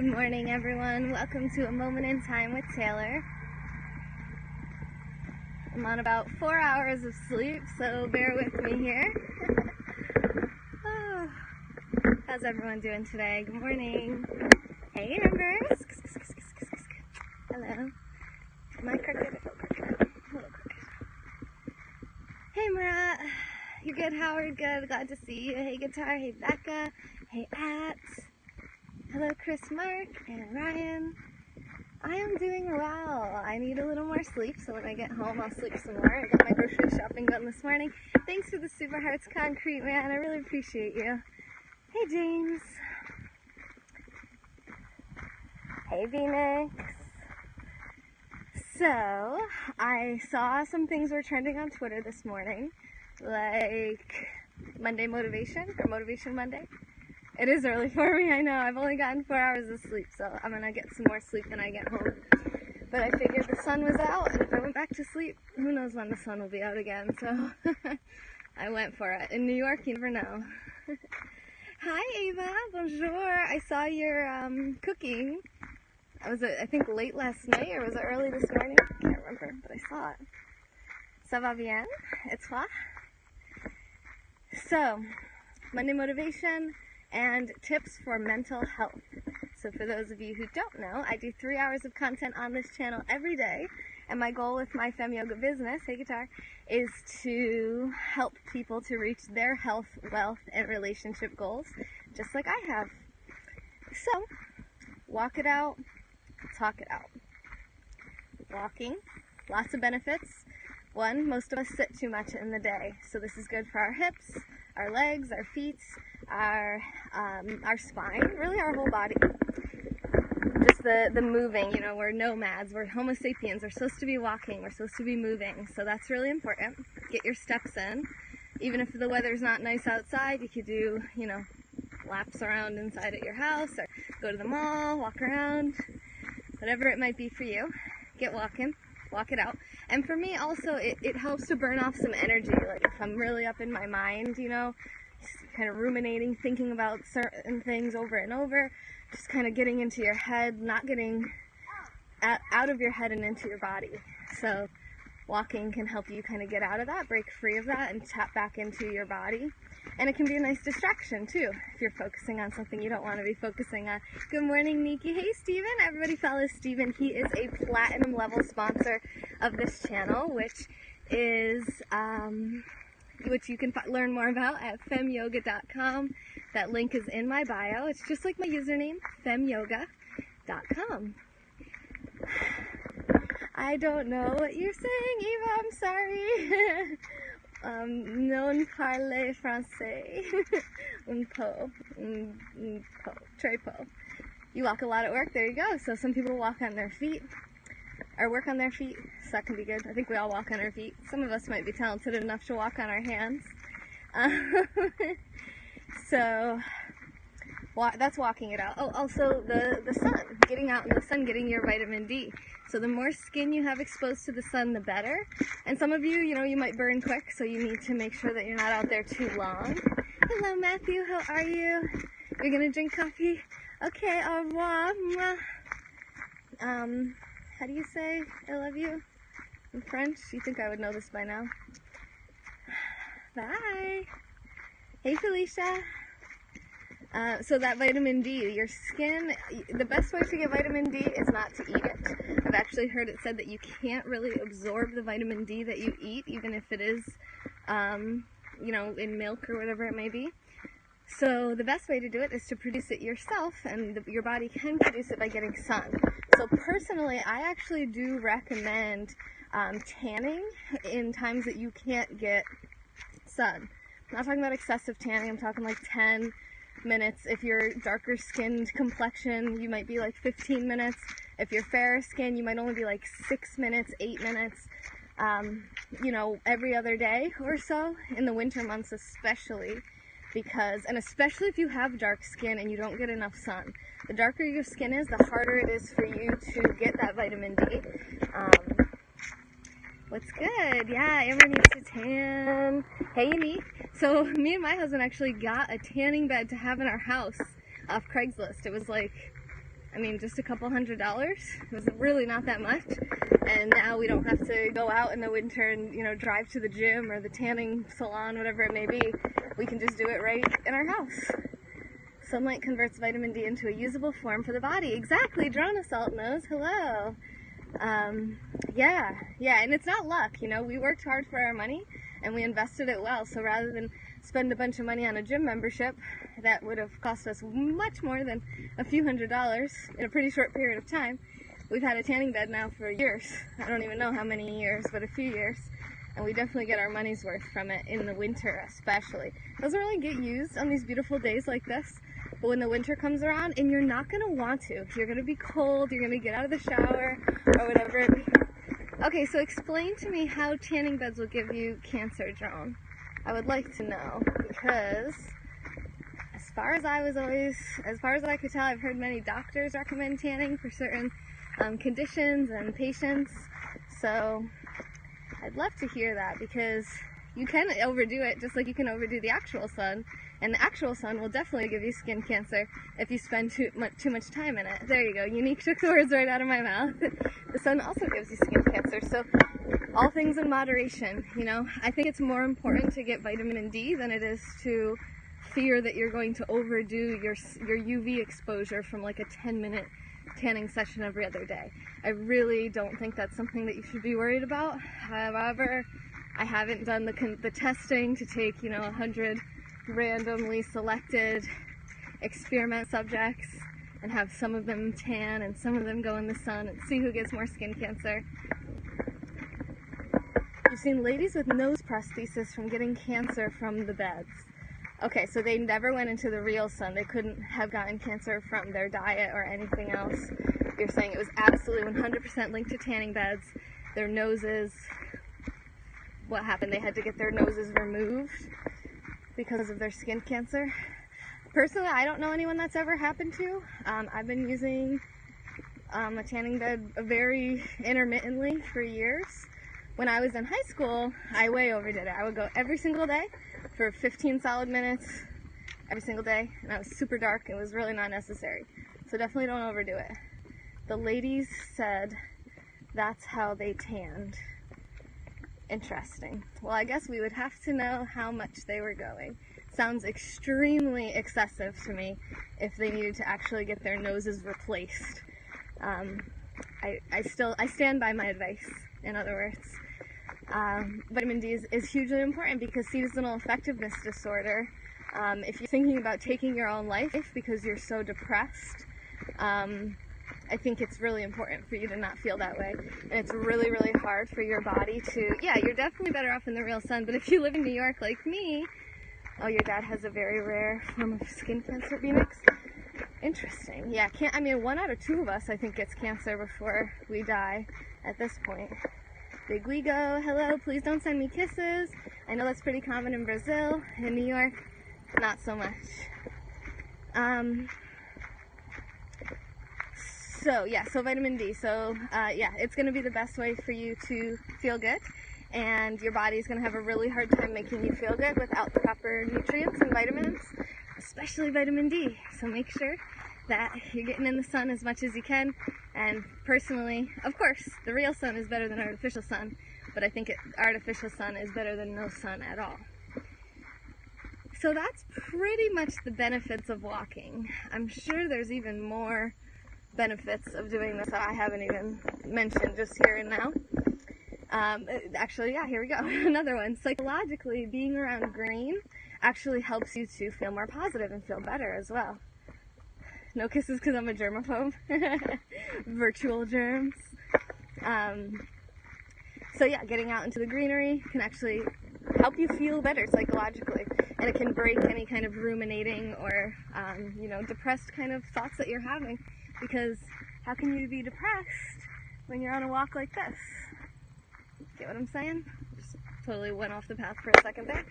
Good morning, everyone. Welcome to A Moment in Time with Taylor. I'm on about 4 hours of sleep, so bear with me here. Oh, how's everyone doing today? Good morning. Hey, Embers. Hello. Am I crooked? A little crooked. Hey, Murat. You good, Howard? Good. Glad to see you. Hey, Guitar. Hey, Becca. Hey, At. Hello, Chris, Mark, and Ryan. I am doing well. I need a little more sleep, so when I get home, I'll sleep some more. I got my grocery shopping done this morning. Thanks for the Super Hearts Concrete, man. I really appreciate you. Hey, James. Hey, Phoenix. So, I saw some things were trending on Twitter this morning, like Monday Motivation, or Motivation Monday. It is early for me, I know. I've only gotten 4 hours of sleep, so I'm gonna get some more sleep when I get home. But I figured the sun was out, and if I went back to sleep, who knows when the sun will be out again, so I went for it. In New York, you never know. Hi, Ava. Bonjour. I saw your cooking. Was it, I think, late last night, or was it early this morning? I can't remember, but I saw it. Ça va bien? Et toi? So, Monday Motivation and tips for mental health. So for those of you who don't know, I do 3 hours of content on this channel every day, and my goal with my Femme Yoga business, Hey Guitar, is to help people to reach their health, wealth, and relationship goals, just like I have. So, walk it out, talk it out. Walking, lots of benefits. One, most of us sit too much in the day, so this is good for our hips, our legs, our feet, our spine, really our whole body. Just the moving, you know, we're nomads, we're Homo sapiens, we're supposed to be walking, we're supposed to be moving, so that's really important. Get your steps in. Even if the weather's not nice outside, you could do, you know, laps around inside at your house, or go to the mall, walk around, whatever it might be for you. Get walking. Walk it out. And for me also, it helps to burn off some energy. Like if I'm really up in my mind, you know, kind of ruminating, thinking about certain things over and over, just kind of getting into your head, not getting out of your head and into your body. So walking can help you kind of get out of that, break free of that, and tap back into your body. And it can be a nice distraction too, if you're focusing on something you don't want to be focusing on. Good morning, Nikki. Hey, Steven. Everybody follow Steven. He is a platinum level sponsor of this channel, which is, which you can learn more about at femyoga.com. That link is in my bio. It's just like my username, femyoga.com. I don't know what you're saying, Eva. I'm sorry. Non parle français. Un peu. Très peu. You walk a lot at work, there you go. So some people walk on their feet, or work on their feet, so that can be good. I think we all walk on our feet. Some of us might be talented enough to walk on our hands. So, that's walking it out. Oh, also the sun. Getting out in the sun, getting your vitamin D. So the more skin you have exposed to the sun, the better. And some of you, you know, you might burn quick, so you need to make sure that you're not out there too long. Hello, Matthew. How are you? You're gonna drink coffee? Okay, au revoir. How do you say I love you in French? You think I would know this by now. Bye. Hey, Felicia. So that vitamin D, your skin, the best way to get vitamin D is not to eat it. I've actually heard it said that you can't really absorb the vitamin D that you eat, even if it is, you know, in milk or whatever it may be. So the best way to do it is to produce it yourself, and your body can produce it by getting sun. So personally, I actually do recommend tanning in times that you can't get sun. I'm not talking about excessive tanning, I'm talking like 10 minutes. If you're darker skinned complexion, you might be like 15 minutes. If you're fairer skin, you might only be like 6 minutes, 8 minutes, you know, every other day or so, in the winter months especially, because, and especially if you have dark skin and you don't get enough sun. The darker your skin is, the harder it is for you to get that vitamin D. What's good? Yeah, Amber needs to tan. Hey, Unique. So me and my husband actually got a tanning bed to have in our house off Craigslist. It was like, I mean, just a couple $100. It was really not that much. And now we don't have to go out in the winter and, you know, drive to the gym or the tanning salon, whatever it may be. We can just do it right in our house. Sunlight converts vitamin D into a usable form for the body. Exactly, Drona Salt knows. Hello. Yeah, and it's not luck, you know. We worked hard for our money and we invested it well. So rather than spend a bunch of money on a gym membership that would have cost us much more than a few $100s in a pretty short period of time, we've had a tanning bed now for years. I don't even know how many years, but a few years. And we definitely get our money's worth from it in the winter especially. It doesn't really get used on these beautiful days like this, but when the winter comes around, and you're not going to want to. You're going to be cold, you're going to get out of the shower, or whatever it be. Okay, so explain to me how tanning beds will give you cancer, Joan. I would like to know, because as far as I could tell, I've heard many doctors recommend tanning for certain conditions and patients. So I'd love to hear that, because you can overdo it just like you can overdo the actual sun, and the actual sun will definitely give you skin cancer if you spend too much time in it. There you go, Unique took the words right out of my mouth. The sun also gives you skin cancer, so all things in moderation, you know. I think it's more important to get vitamin D than it is to fear that you're going to overdo your UV exposure from like a 10-minute tanning session every other day. I really don't think that's something that you should be worried about. However, I haven't done the testing to take, you know, 100 randomly selected experiment subjects and have some of them tan and some of them go in the sun and see who gets more skin cancer. You've seen ladies with nose prosthesis from getting cancer from the beds. Okay, so they never went into the real sun. They couldn't have gotten cancer from their diet or anything else. You're saying it was absolutely 100% linked to tanning beds. Their noses, what happened? They had to get their noses removed because of their skin cancer. Personally, I don't know anyone that's ever happened to. I've been using a tanning bed very intermittently for years. When I was in high school, I way overdid it. I would go every single day for 15 solid minutes every single day, and I was super dark. It was really not necessary. So definitely don't overdo it. The ladies said that's how they tanned. Interesting. Well, I guess we would have to know how much they were going. Sounds extremely excessive to me if they needed to actually get their noses replaced. I stand by my advice, in other words. Vitamin D is hugely important because seasonal effectiveness disorder, if you're thinking about taking your own life because you're so depressed, I think it's really important for you to not feel that way. And it's really, really hard for your body to, yeah, you're definitely better off in the real sun, but if you live in New York like me, oh, your dad has a very rare form of skin cancer, Phoenix? Interesting. Yeah, I mean, 1 out of 2 of us, I think, gets cancer before we die at this point. Big Wigo, hello, please don't send me kisses. I know that's pretty common in Brazil. In New York, not so much. So vitamin D. Yeah, it's going to be the best way for you to feel good. And your body's going to have a really hard time making you feel good without the proper nutrients and vitamins, especially vitamin D. So make sure that you're getting in the sun as much as you can. And personally, of course, the real sun is better than artificial sun, but I think artificial sun is better than no sun at all. So that's pretty much the benefits of walking. I'm sure there's even more benefits of doing this that I haven't even mentioned just here and now. Actually, yeah, here we go. Another one. Psychologically, being around green actually helps you to feel more positive and feel better as well. No kisses because I'm a germaphobe. Virtual germs. So yeah, getting out into the greenery can actually help you feel better psychologically. And it can break any kind of ruminating or, depressed kind of thoughts that you're having. Because how can you be depressed when you're on a walk like this? Get what I'm saying? Just totally went off the path for a second there.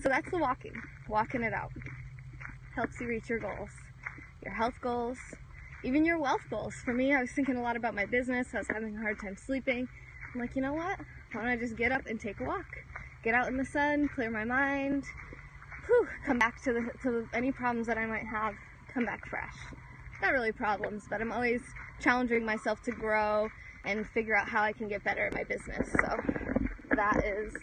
So that's the walking. Walking it out. Helps you reach your goals. Your health goals. Even your wealth goals. For me, I was thinking a lot about my business. I was having a hard time sleeping. I'm like, you know what? Why don't I just get up and take a walk? Get out in the sun, clear my mind. Come back to any problems that I might have. Come back fresh. not really problems, but I'm always challenging myself to grow and figure out how I can get better at my business. So that is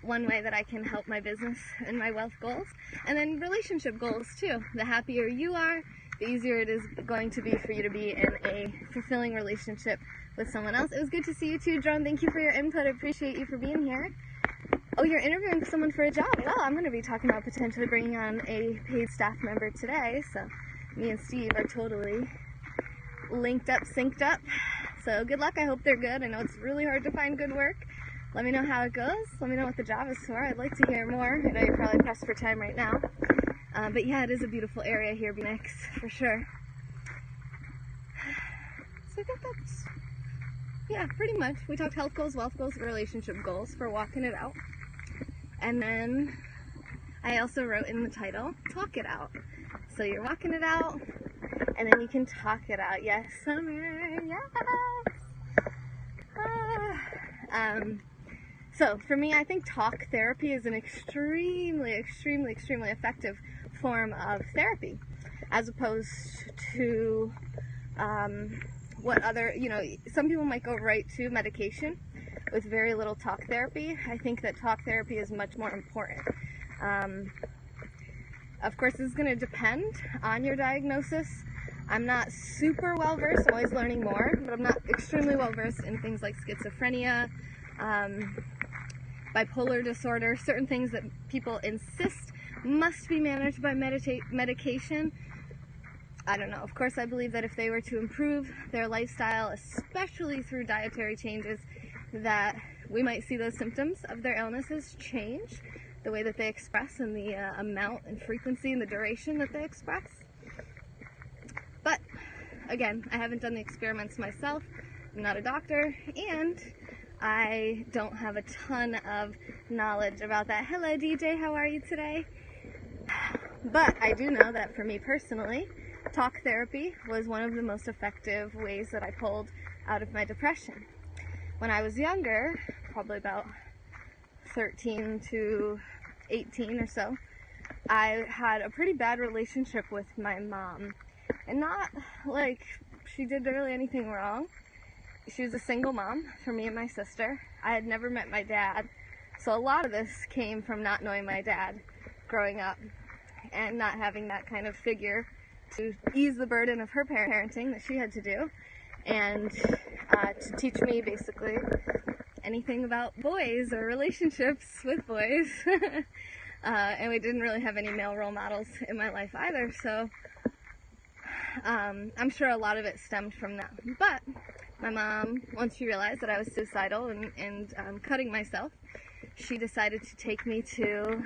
one way that I can help my business and my wealth goals. And then relationship goals too. The happier you are, the easier it is going to be for you to be in a fulfilling relationship with someone else. It was good to see you too, Joan. Thank you for your input. I appreciate you for being here. Oh, you're interviewing someone for a job. Well, I'm going to be talking about potentially bringing on a paid staff member today. So me and Steve are totally linked up, synced up. So good luck. I hope they're good. I know it's really hard to find good work. Let me know how it goes. Let me know what the job is for. I'd like to hear more. I know you're probably pressed for time right now. But yeah, it is a beautiful area here, Phoenix, for sure. So I think that's, yeah, pretty much. We talked health goals, wealth goals, relationship goals for walking it out. And then I also wrote in the title, talk it out. So you're walking it out, and then you can talk it out. Yes, summer, yes. So for me, I think talk therapy is an extremely effective form of therapy, as opposed to what other, some people might go right to medication with very little talk therapy. I think that talk therapy is much more important. Of course, this is going to depend on your diagnosis. I'm not super well versed, I'm always learning more, but I'm not extremely well versed in things like schizophrenia, bipolar disorder, certain things that people insist must be managed by medication. I don't know. Of course, I believe that if they were to improve their lifestyle, especially through dietary changes, that we might see those symptoms of their illnesses change, the way that they express and the amount and frequency and the duration that they express. But again, I haven't done the experiments myself. I'm not a doctor, and I don't have a ton of knowledge about that. Hello, DJ, how are you today? But I do know that for me personally, talk therapy was one of the most effective ways that I pulled out of my depression. When I was younger, probably about 13 to 18 or so, I had a pretty bad relationship with my mom. And not like she did really anything wrong. She was a single mom for me and my sister. I had never met my dad. So a lot of this came from not knowing my dad growing up and not having that kind of figure to ease the burden of her parenting that she had to do, and to teach me basically anything about boys or relationships with boys. And we didn't really have any male role models in my life either, so I'm sure a lot of it stemmed from that. But my mom, once she realized that I was suicidal and cutting myself, she decided to take me to,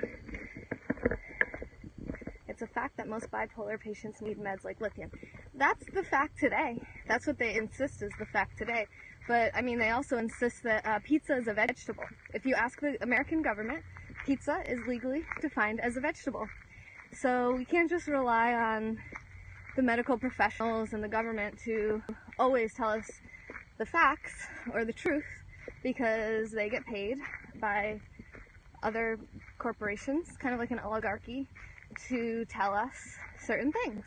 it's a fact that most bipolar patients need meds like lithium. That's the fact today. That's what they insist is the fact today. But I mean, they also insist that pizza is a vegetable. If you ask the American government, pizza is legally defined as a vegetable. So we can't just rely on the medical professionals and the government to always tell us the facts or the truth, because they get paid by other corporations, kind of like an oligarchy, to tell us certain things.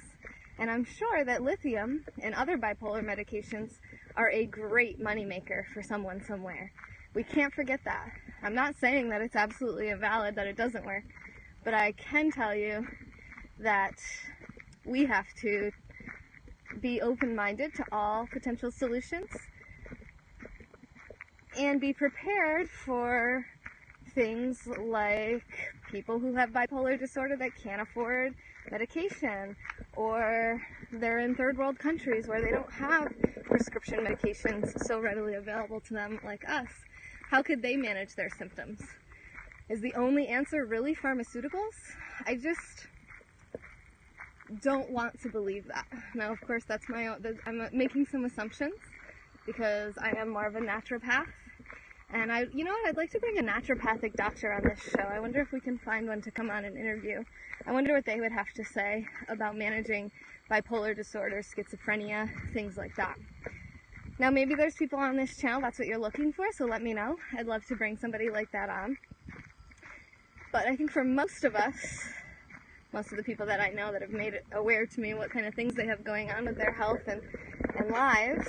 And I'm sure that lithium and other bipolar medications are a great moneymaker for someone somewhere. We can't forget that. I'm not saying that it's absolutely invalid, that it doesn't work, but I can tell you that we have to be open-minded to all potential solutions and be prepared for things like people who have bipolar disorder that can't afford medication, or they're in third world countries where they don't have prescription medications so readily available to them like us. How could they manage their symptoms? Is the only answer really pharmaceuticals? I just don't want to believe that. Now, of course, that's my own, I'm making some assumptions because I am more of a naturopath. And you know what, I'd like to bring a naturopathic doctor on this show. I wonder if we can find one to come on and interview. I wonder what they would have to say about managing bipolar disorder, schizophrenia, things like that. Now, maybe there's people on this channel, that's what you're looking for, so let me know. I'd love to bring somebody like that on. But I think for most of us most of the people that I know that have made it aware to me what kind of things they have going on with their health and lives,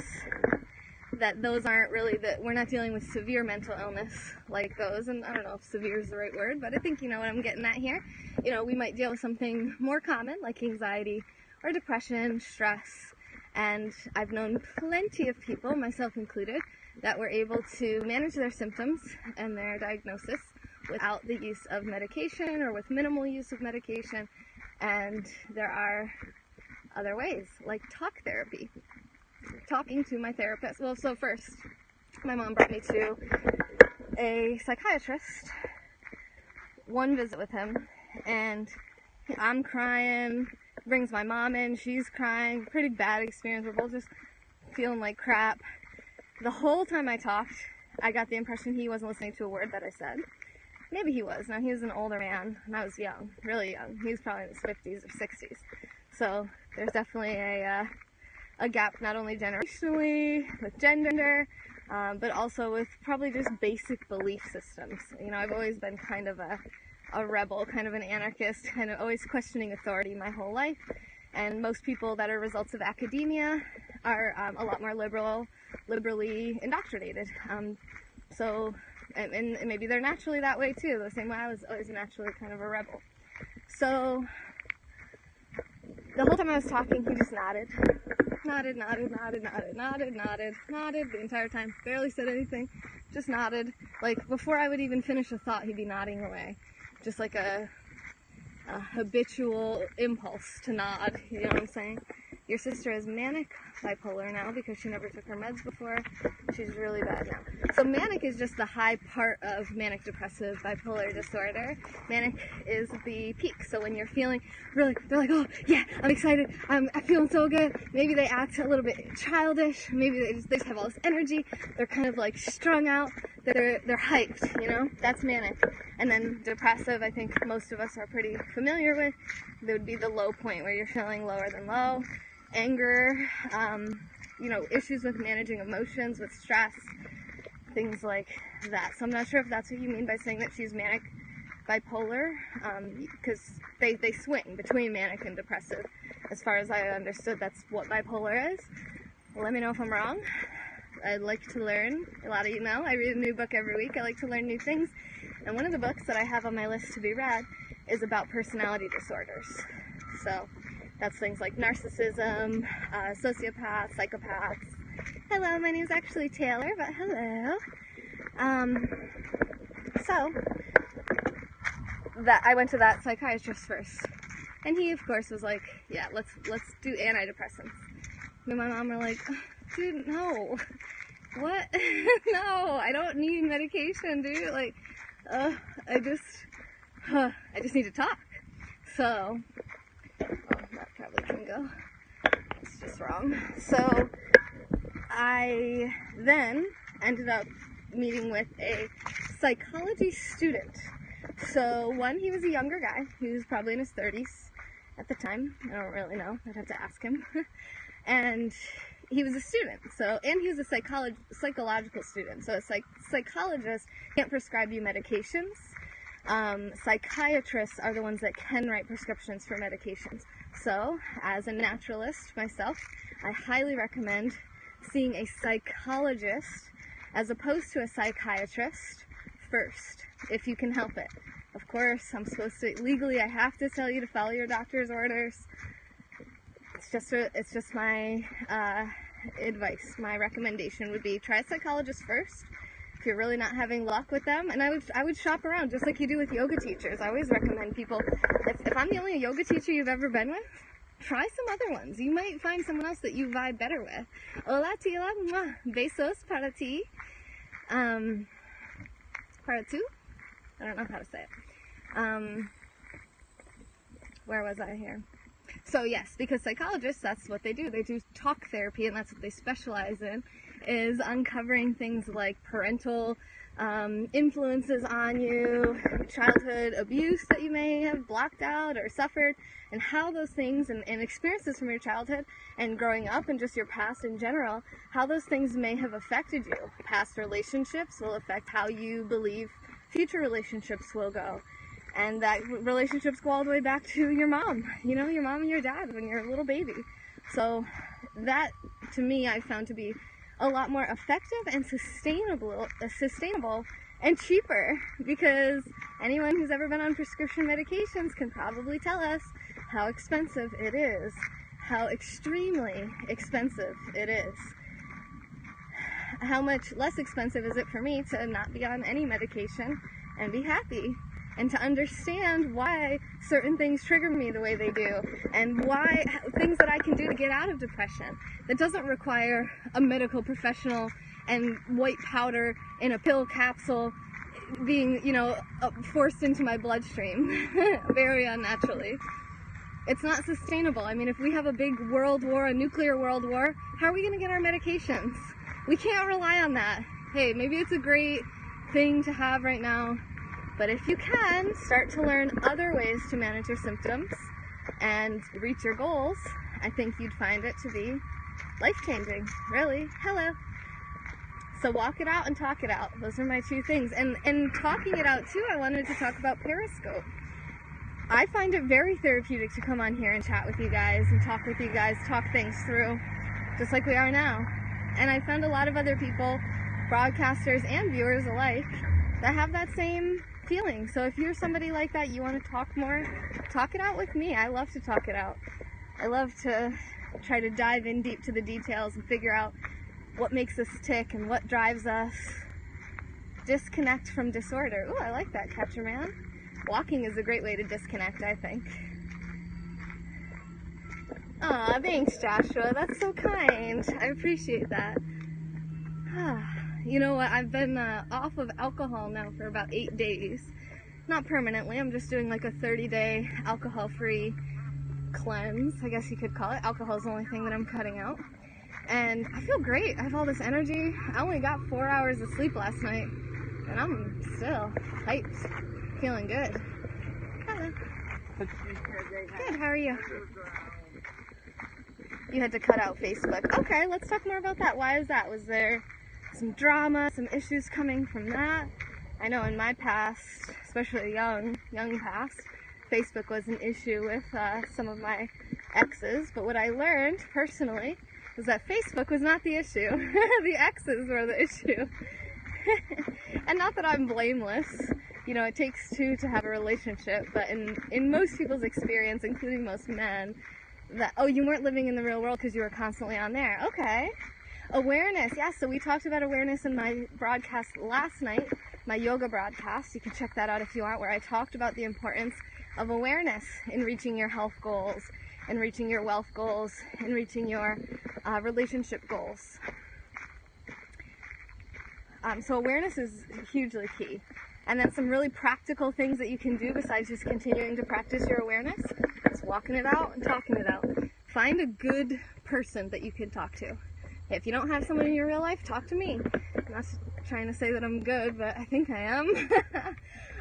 that those aren't really, that we're not dealing with severe mental illness like those, and I don't know if severe is the right word, but I think you know what I'm getting at here. You know, we might deal with something more common like anxiety or depression, stress, and I've known plenty of people, myself included, that were able to manage their symptoms and their diagnosis without the use of medication or with minimal use of medication. And there are other ways, like talk therapy. Talking to my therapist. Well, so first, my mom brought me to a psychiatrist, one visit with him, and I'm crying, brings my mom in, she's crying, pretty bad experience, we're both just feeling like crap. The whole time I talked, I got the impression he wasn't listening to a word that I said. Maybe he was. Now, he was an older man, and I was young, really young. He was probably in his 50s or 60s. So there's definitely a gap, not only generationally, with gender, but also with probably just basic belief systems. You know, I've always been kind of a rebel, kind of an anarchist, kind of always questioning authority my whole life. And most people that are results of academia are a lot more liberally indoctrinated. And maybe they're naturally that way too, the same way I was always naturally kind of a rebel. So the whole time I was talking, he just nodded the entire time. Barely said anything, just nodded. Like, before I would even finish a thought, he'd be nodding away. Just like a habitual impulse to nod, you know what I'm saying? Your sister is manic bipolar now because she never took her meds before. She's really bad now. So manic is just the high part of manic depressive bipolar disorder. Manic is the peak. So when you're feeling really, they're like, oh yeah, I'm excited, I'm feeling so good. Maybe they act a little bit childish. Maybe they just have all this energy. They're kind of like strung out. They're hyped, you know? That's manic. And then depressive, I think most of us are pretty familiar with. There would be the low point where you're feeling lower than low. Anger, you know, issues with managing emotions, with stress, things like that. So I'm not sure if that's what you mean by saying that she's manic bipolar, because they swing between manic and depressive. As far as I understood, that's what bipolar is. Well, let me know if I'm wrong. I'd like to learn. A lot of you know, I read a new book every week. I like to learn new things. And one of the books that I have on my list to be read is about personality disorders. So that's things like narcissism, sociopaths, psychopaths. Hello, my name's actually Taylor, but hello. So that I went to that psychiatrist first, and he, of course, was like, "Yeah, let's do antidepressants." Me and my mom were like, "Dude, no, what? No, I don't need medication, dude. Like, I just need to talk." So. That probably can go. It's just wrong. So I then ended up meeting with a psychology student. So one, he was a younger guy. He was probably in his 30s at the time. I don't really know. I'd have to ask him. And he was a student. So, and he was a psychological student. So a psychologist can't prescribe you medications. Psychiatrists are the ones that can write prescriptions for medications. So, as a naturalist myself, I highly recommend seeing a psychologist as opposed to a psychiatrist first, if you can help it. Of course, I'm supposed to, legally, I have to tell you to follow your doctor's orders. It's just my advice. My recommendation would be try a psychologist first. If you're really not having luck with them, and I would shop around just like you do with yoga teachers. I always recommend people, if I'm the only yoga teacher you've ever been with, try some other ones. You might find someone else that you vibe better with. Hola tila, mwah. Besos para ti. Para tu? I don't know how to say it. Where was I here? So yes, because psychologists, that's what they do. They do talk therapy, and that's what they specialize in, is uncovering things like parental influences on you, childhood abuse that you may have blocked out or suffered, and how those things and experiences from your childhood and growing up and just your past in general, how those things may have affected you. Past relationships will affect how you believe future relationships will go. And that relationships go all the way back to your mom, you know, your mom and your dad when you're a little baby. So that, to me, I found to be a lot more effective and sustainable and cheaper, because anyone who's ever been on prescription medications can probably tell us how expensive it is, how extremely expensive it is. How much less expensive is it for me to not be on any medication and be happy, and to understand why certain things trigger me the way they do, and why things that I can do to get out of depression that doesn't require a medical professional and white powder in a pill capsule being, you know, forced into my bloodstream very unnaturally. It's not sustainable. I mean, if we have a big world war, a nuclear world war, how are we going to get our medications? We can't rely on that. Hey, maybe it's a great thing to have right now, but if you can start to learn other ways to manage your symptoms and reach your goals, I think you'd find it to be life-changing, really. Hello. So walk it out and talk it out. Those are my two things. And talking it out too, I wanted to talk about Periscope. I find it very therapeutic to come on here and chat with you guys and talk with you guys, talk things through, just like we are now. And I found a lot of other people, broadcasters and viewers alike, that have that same feeling. So if you're somebody like that, you want to talk more, talk it out with me. I love to talk it out. I love to try to dive in deep to the details and figure out what makes us tick and what drives us. Disconnect from disorder. Ooh, I like that, Catcher Man. Walking is a great way to disconnect, I think. Aw, thanks, Joshua. That's so kind. I appreciate that. You know what? I've been off of alcohol now for about 8 days. Not permanently. I'm just doing like a 30-day alcohol-free cleanse, I guess you could call it. Alcohol is the only thing that I'm cutting out. And I feel great. I have all this energy. I only got 4 hours of sleep last night, and I'm still hyped. Feeling good. Hello. Good, how are you? You had to cut out Facebook. Okay, let's talk more about that. Why is that? Was there some drama, some issues coming from that? I know in my past, especially young past, Facebook was an issue with some of my exes, but what I learned personally was that Facebook was not the issue. The exes were the issue. And not that I'm blameless. You know, it takes two to have a relationship, but in most people's experience, including most men, that, oh, you weren't living in the real world because you were constantly on there. Okay. Awareness. Yeah, so we talked about awareness in my broadcast last night, my yoga broadcast. You can check that out if you want, where I talked about the importance of awareness in reaching your health goals, in reaching your wealth goals, in reaching your relationship goals. So awareness is hugely key. And then some really practical things that you can do besides just continuing to practice your awareness is walking it out and talking it out. Find a good person that you can talk to. If you don't have someone in your real life, talk to me. I'm not trying to say that I'm good, but I think I am.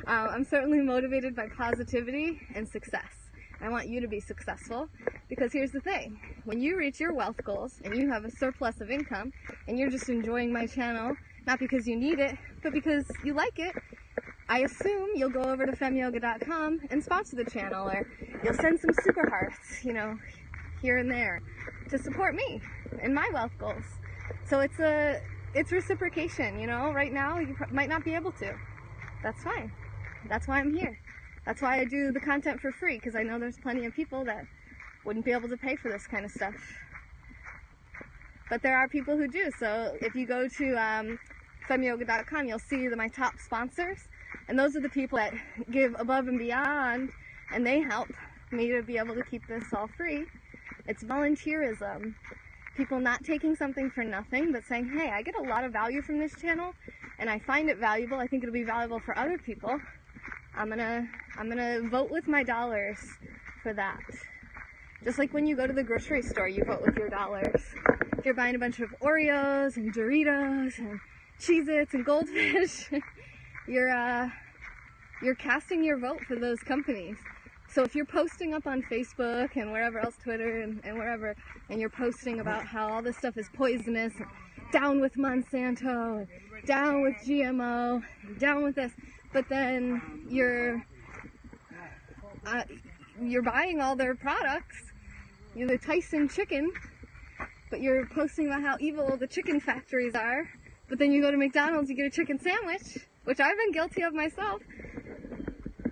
I'm certainly motivated by positivity and success. I want you to be successful, because here's the thing. When you reach your wealth goals and you have a surplus of income and you're just enjoying my channel, not because you need it, but because you like it, I assume you'll go over to femyoga.com and sponsor the channel, or you'll send some super hearts, you know, here and there to support me and my wealth goals. So it's reciprocation, you know. Right now you might not be able to. That's fine. That's why I'm here. That's why I do the content for free, because I know there's plenty of people that wouldn't be able to pay for this kind of stuff. But there are people who do. So if you go to femyoga.com, you'll see my top sponsors. And those are the people that give above and beyond, and they help me to be able to keep this all free. It's volunteerism. People not taking something for nothing, but saying, hey, I get a lot of value from this channel, and I find it valuable. I think it'll be valuable for other people. I'm gonna vote with my dollars for that. Just like when you go to the grocery store, you vote with your dollars. If you're buying a bunch of Oreos and Doritos and Cheez-Its and Goldfish, you're casting your vote for those companies. So if you're posting up on Facebook and wherever else, Twitter and wherever, and you're posting about how all this stuff is poisonous, down with Monsanto, down with GMO, down with this, but then you're you're buying all their products. You're the Tyson chicken, but you're posting about how evil the chicken factories are. But then you go to McDonald's, you get a chicken sandwich, which I've been guilty of myself.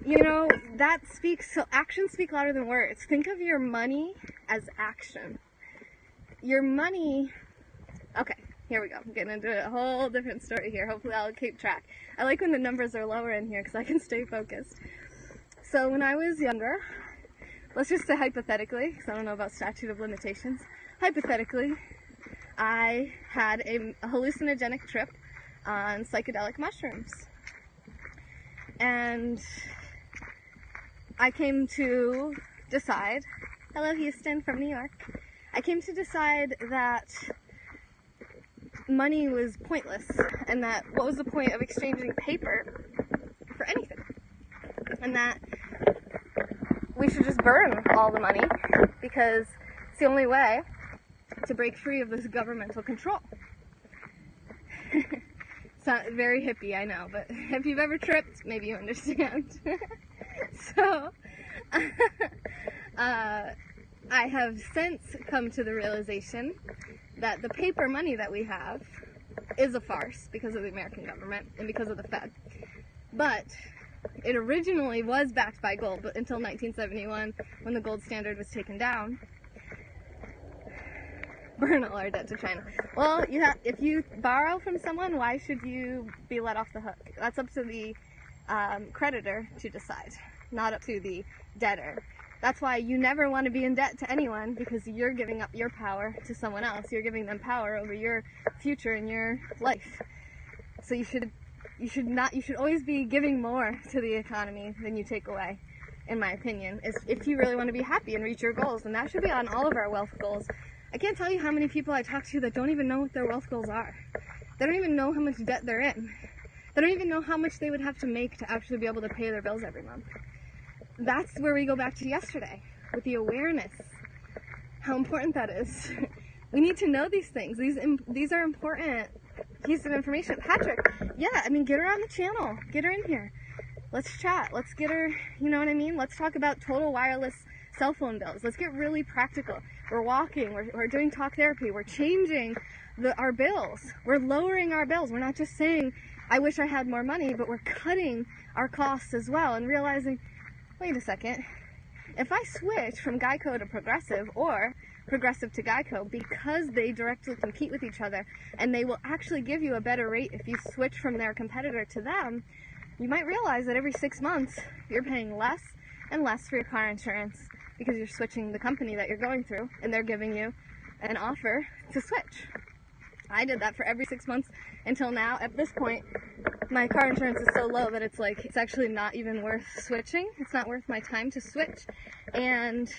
You know, that speaks, so actions speak louder than words. Think of your money as action. Your money, okay, here we go. I'm getting into a whole different story here. Hopefully I'll keep track. I like when the numbers are lower in here because I can stay focused. So when I was younger, let's just say hypothetically, because I don't know about statute of limitations, hypothetically, I had a hallucinogenic trip on psychedelic mushrooms. And I came to decide, hello Houston from New York, I came to decide that money was pointless, and that what was the point of exchanging paper for anything, and that we should just burn all the money because it's the only way to break free of this governmental control. It's not very hippie, I know, but if you've ever tripped, maybe you understand. So, I have since come to the realization that the paper money that we have is a farce because of the American government and because of the Fed. But it originally was backed by gold, but until 1971, when the gold standard was taken down. Burn all our debt to China. Well, if you borrow from someone, why should you be let off the hook? That's up to the creditor to decide, not up to the debtor. That's why you never want to be in debt to anyone, because you're giving up your power to someone else. You're giving them power over your future and your life. So you should always be giving more to the economy than you take away, in my opinion, if you really want to be happy and reach your goals. And that should be on all of our wealth goals. I can't tell you how many people I talk to that don't even know what their wealth goals are. They don't even know how much debt they're in. They don't even know how much they would have to make to actually be able to pay their bills every month. That's where we go back to yesterday, with the awareness, how important that is. We need to know these things. These are important pieces of information. Patrick, yeah, I mean, get her on the channel. Get her in here. Let's chat. Let's get her, you know what I mean? Let's talk about total wireless cell phone bills. Let's get really practical. We're walking. We're doing talk therapy. We're changing our bills. We're lowering our bills. We're not just saying, I wish I had more money, but we're cutting our costs as well and realizing, wait a second, if I switch from Geico to Progressive or Progressive to Geico, because they directly compete with each other and they will actually give you a better rate if you switch from their competitor to them, you might realize that every 6 months you're paying less and less for your car insurance because you're switching the company that you're going through and they're giving you an offer to switch. I did that for every 6 months until now. At this point, my car insurance is so low that it's actually not even worth switching. It's not worth my time to switch. And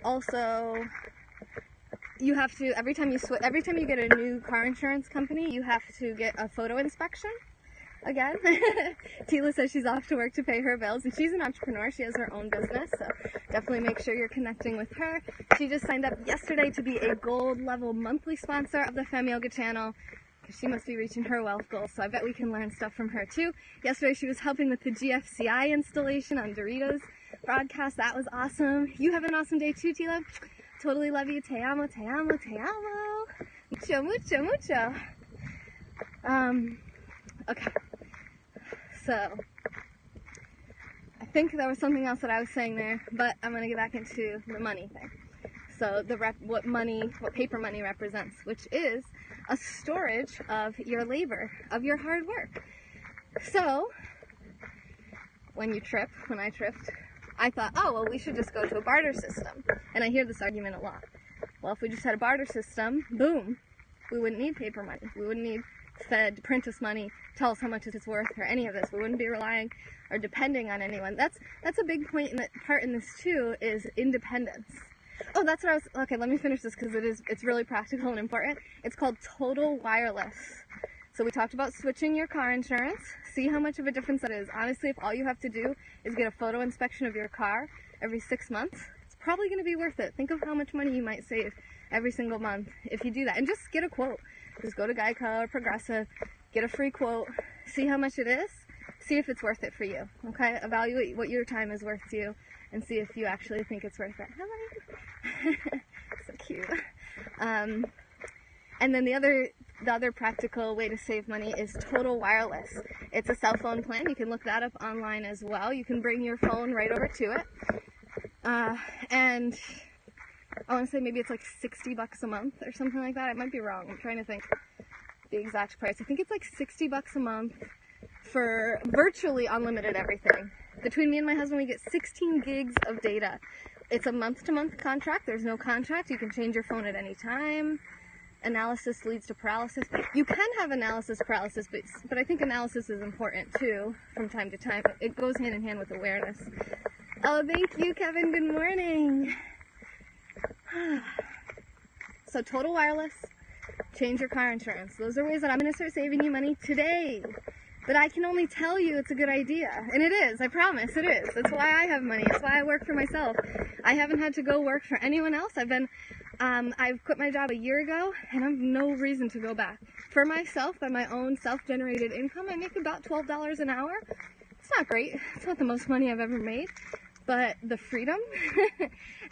also, you have to, every time you get a new car insurance company, you have to get a photo inspection again. Tila says she's off to work to pay her bills, and she's an entrepreneur. She has her own business, so definitely make sure you're connecting with her. She just signed up yesterday to be a gold level monthly sponsor of the Femme Yoga channel, because she must be reaching her wealth goals, so I bet we can learn stuff from her too. Yesterday she was helping with the GFCI installation on Doritos broadcast. That was awesome. You have an awesome day too, Tila. Totally love you. Te amo, te amo, te amo. Mucho, mucho, mucho. Okay. So, I think there was something else that I was saying there, but I'm going to get back into the money thing. So, what paper money represents, which is a storage of your labor, of your hard work. So, when I tripped, I thought, oh, well, we should just go to a barter system. And I hear this argument a lot. Well, if we just had a barter system, boom, we wouldn't need paper money. We wouldn't need Fed to print us money, tell us how much it's worth, or any of this. We wouldn't be relying or depending on anyone. That's a big part in this too, is independence. Oh, that's what okay, let me finish this because it's really practical and important. It's called total wireless. So we talked about switching your car insurance. See how much of a difference that is. Honestly, if all you have to do is get a photo inspection of your car every 6 months, it's probably going to be worth it. Think of how much money you might save every single month if you do that. And just get a quote. Just go to Geico or Progressive, get a free quote, see how much it is, see if it's worth it for you, okay? Evaluate what your time is worth to you and see if you actually think it's worth it. Hello. So cute. And then the other practical way to save money is Total Wireless. It's a cell phone plan. You can look that up online as well. You can bring your phone right over to it. And I want to say maybe it's like $60 a month or something like that. I might be wrong. I'm trying to think the exact price. I think it's like $60 a month for virtually unlimited everything. Between me and my husband, we get 16 gigs of data. It's a month-to-month contract. There's no contract. You can change your phone at any time. Analysis leads to paralysis. You can have analysis paralysis, but I think analysis is important too from time to time. It goes hand in hand with awareness. Oh, thank you, Kevin. Good morning. So Total Wireless, change your car insurance. Those are ways that I'm going to start saving you money today. But I can only tell you it's a good idea. And it is, I promise, it is. That's why I have money. It's why I work for myself. I haven't had to go work for anyone else. I've quit my job a year ago, and I have no reason to go back. For myself, by my own self-generated income, I make about $12 an hour. It's not great. It's not the most money I've ever made. But the freedom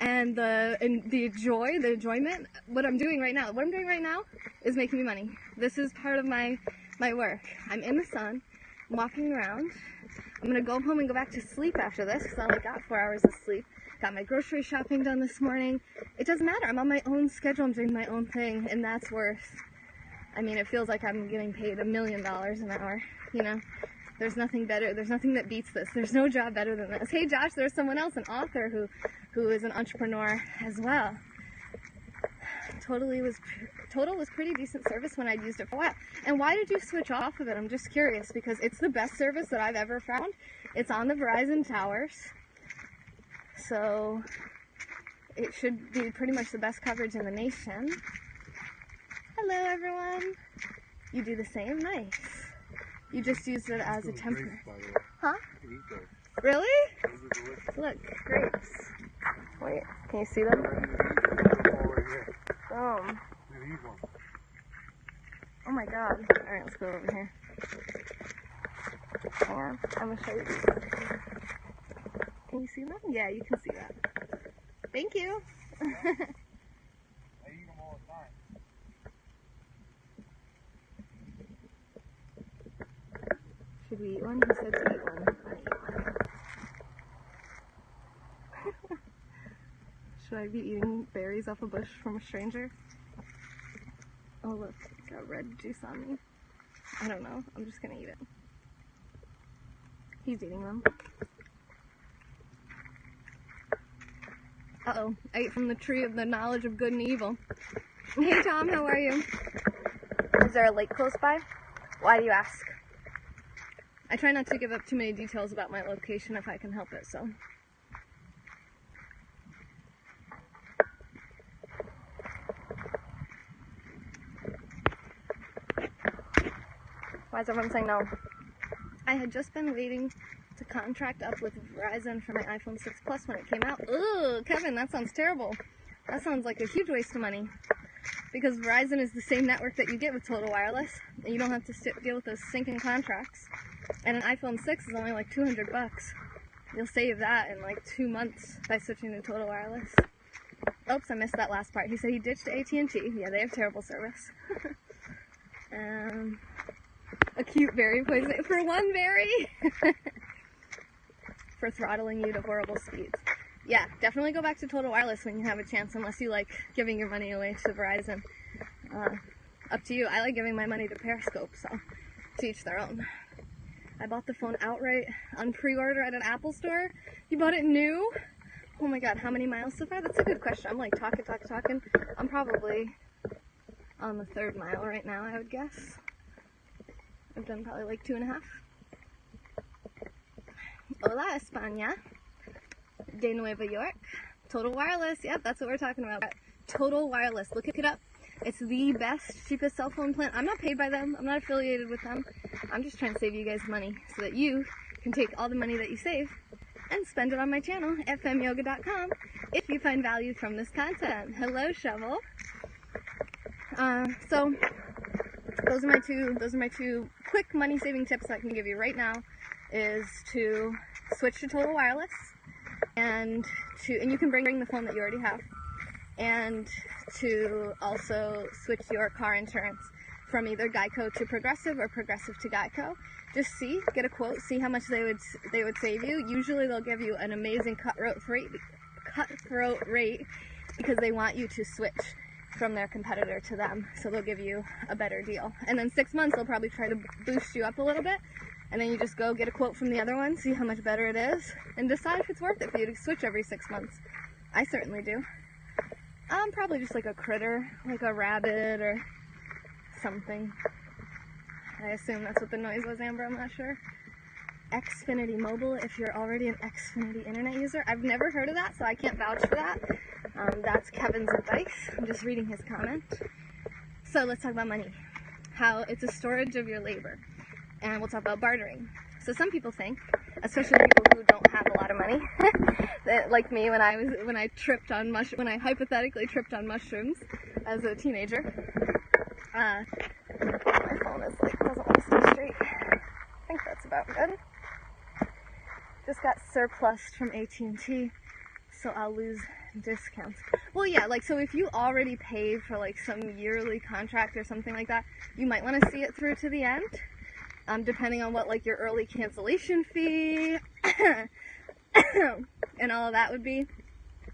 and the joy, the enjoyment, what I'm doing right now is making me money. This is part of my work. I'm in the sun, I'm walking around. I'm gonna go home and go back to sleep after this because I only got 4 hours of sleep. Got my grocery shopping done this morning. It doesn't matter. I'm on my own schedule. I'm doing my own thing, and that's worth. I mean, it feels like I'm getting paid $1 million an hour. You know. There's nothing better. There's nothing that beats this. There's no job better than this. Hey, Josh, there's someone else, an author who is an entrepreneur as well. Total was pretty decent service when I'd used it for a while. And why did you switch off of it? I'm just curious because it's the best service that I've ever found. It's on the Verizon towers, so it should be pretty much the best coverage in the nation. Hello, everyone. You do the same? Nice. You just used it as a temporary. Huh? Really? Look, grapes. Wait, can you see them? Boom. Oh my god. Alright, let's go over here. Hang on, I'm gonna show you these. Can you see them? Yeah, you can see that. Thank you. Should we eat one? He said to eat one. Should I be eating berries off a bush from a stranger? Oh look, it's got red juice on me. I don't know. I'm just gonna eat it. He's eating them. Uh-oh. I ate from the tree of the knowledge of good and evil. Hey Tom, how are you? Is there a lake close by? Why do you ask? I try not to give up too many details about my location if I can help it, so. Why is everyone saying no? I had just been waiting to contract up with Verizon for my iPhone 6 Plus when it came out. Ugh, Kevin, that sounds terrible. That sounds like a huge waste of money. Because Verizon is the same network that you get with Total Wireless, and you don't have to deal with those sinking contracts. And an iPhone 6 is only like $200. You'll save that in like 2 months by switching to Total Wireless. Oops, I missed that last part. He said he ditched AT&T. Yeah, they have terrible service. A cute berry poison for one berry. For throttling you to horrible speeds. Yeah, definitely go back to Total Wireless when you have a chance, unless you like giving your money away to Verizon. Up to you. I like giving my money to Periscope, so to each their own. I bought the phone outright on pre-order at an Apple store. You bought it new? Oh my god, how many miles so far? That's a good question. I'm like talking. I'm probably on the 3rd mile right now, I would guess. I've done probably like 2.5. Hola, España. De Nueva York. Total Wireless. Yep, that's what we're talking about. Total Wireless. Look it up. It's the best, cheapest cell phone plan. I'm not paid by them. I'm not affiliated with them. I'm just trying to save you guys money so that you can take all the money that you save and spend it on my channel, fmyoga.com, if you find value from this content. Hello, Shovel. So those are my two quick money saving tips I can give you right now, is to switch to total wireless, and you can bring the phone that you already have, and to also switch your car insurance from either Geico to Progressive or Progressive to Geico. Just get a quote, see how much they would save you. Usually they'll give you an amazing cutthroat rate because they want you to switch from their competitor to them, so they'll give you a better deal. And then 6 months they'll probably try to boost you up a little bit, and then you just go get a quote from the other one, see how much better it is, and decide if it's worth it for you to switch every 6 months. I certainly do. Probably just like a critter, like a rabbit or something. I assume that's what the noise was, Amber, I'm not sure. Xfinity Mobile, if you're already an Xfinity internet user. I've never heard of that, so I can't vouch for that. That's Kevin's advice. I'm just reading his comment. So let's talk about money. How it's a storage of your labor. And we'll talk about bartering. So some people think, especially people who don't have a lot of money, that, like me when I hypothetically tripped on mushrooms as a teenager. My phone doesn't want to stay straight. I think that's about good. Just got surplused from AT&T, so I'll lose discounts. Well, yeah, so if you already paid for some yearly contract or something like that, you might want to see it through to the end, depending on what your early cancellation fee and all of that would be.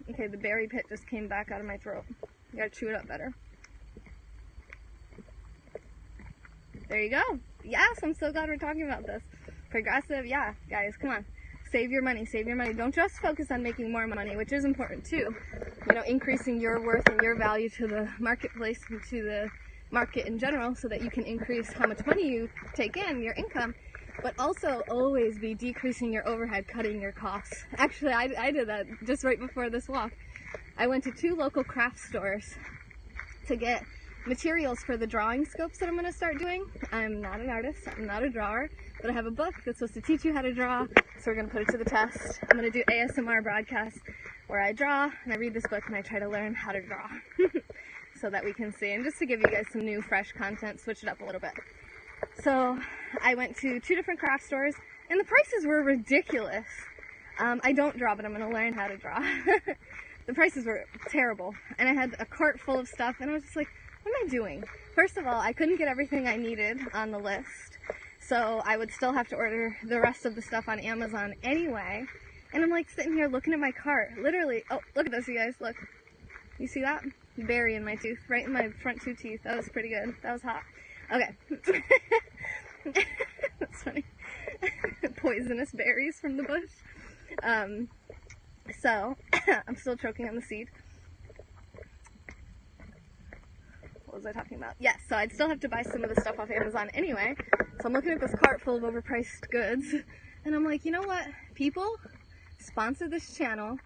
Okay, the berry pit just came back out of my throat. You gotta chew it up better. There you go. Yes, I'm so glad we're talking about this. Progressive, yeah, guys, come on. Save your money, save your money. Don't just focus on making more money, which is important too. Increasing your worth and your value to the marketplace and to the market in general, so that you can increase how much money you take in, your income, but also always be decreasing your overhead, cutting your costs. Actually, I did that just right before this walk. I went to 2 local craft stores to get materials for the drawing scopes that I'm going to start doing. I'm not an artist, I'm not a drawer, but I have a book that's supposed to teach you how to draw, so we're going to put it to the test. I'm going to do ASMR broadcasts where I draw, and I read this book, and I try to learn how to draw so that we can see, and just to give you guys some new, fresh content, switch it up a little bit. So I went to 2 different craft stores, and the prices were ridiculous. I don't draw, but I'm going to learn how to draw. The prices were terrible, and I had a cart full of stuff, and I was just like, what am I doing? First of all, I couldn't get everything I needed on the list, so I would still have to order the rest of the stuff on Amazon anyway. And I'm sitting here looking at my cart, literally. Oh, look at this, you guys, look. You see that? Berry in my tooth, right in my front 2 teeth. That was pretty good. That was hot. Okay. That's funny. Poisonous berries from the bush. So, I'm still choking on the seed. What was I talking about? Yes, so I'd still have to buy some of the stuff off Amazon anyway. So I'm looking at this cart full of overpriced goods, and I'm like, you know what? People sponsor this channel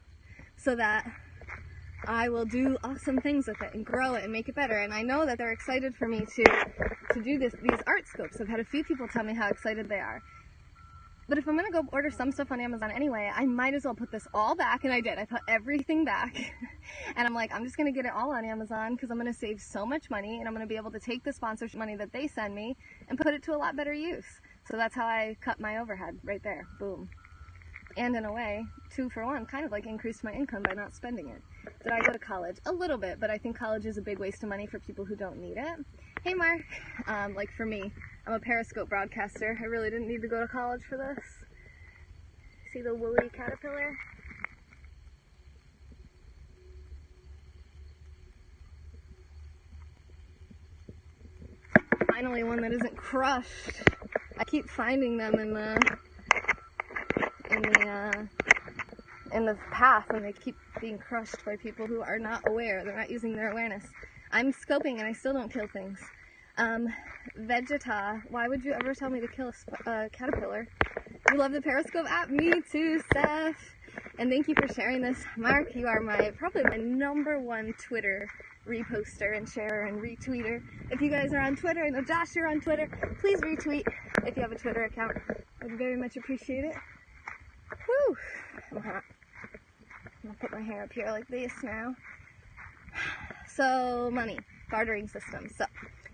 so that I will do awesome things with it and grow it and make it better. And I know that they're excited for me to do these art scopes. I've had a few people tell me how excited they are. But if I'm going to go order some stuff on Amazon anyway, I might as well put this all back, and I did. I put everything back, and I'm like, I'm just going to get it all on Amazon because I'm going to save so much money, and I'm going to be able to take the sponsorship money that they send me and put it to a lot better use. So that's how I cut my overhead right there. Boom. And in a way, 2 for 1, kind of increased my income by not spending it. Did I go to college? A little bit, but I think college is a big waste of money for people who don't need it. Hey, Mark. For me, I'm a Periscope broadcaster. I really didn't need to go to college for this. See the woolly caterpillar? Finally one that isn't crushed. I keep finding them in the path, and they keep being crushed by people who are not aware. They're not using their awareness. I'm scoping and I still don't kill things. Vegeta, why would you ever tell me to kill a caterpillar? You love the Periscope app? Me too, Seth. And thank you for sharing this. Mark, you are probably my #1 Twitter reposter and sharer and retweeter. If you guys are on Twitter, I know Josh, you're on Twitter, please retweet if you have a Twitter account. I'd very much appreciate it. Whew, I'm hot. I'm gonna put my hair up here like this now. So, money, bartering system. So,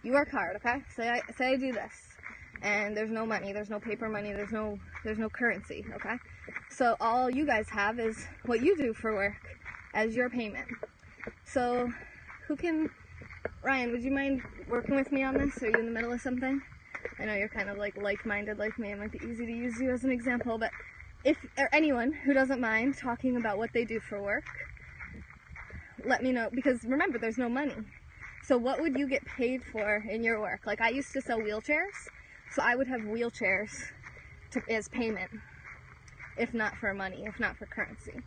You work hard, okay? Say I do this, and there's no money, there's no paper money, there's no currency, okay? So all you guys have is what you do for work as your payment. So Ryan, would you mind working with me on this? Are you in the middle of something? I know you're kind of like-minded like me. It might be easy to use you as an example, but or anyone who doesn't mind talking about what they do for work, let me know, because remember, there's no money. So what would you get paid for in your work? Like, I used to sell wheelchairs, so I would have wheelchairs as payment, if not for money, if not for currency.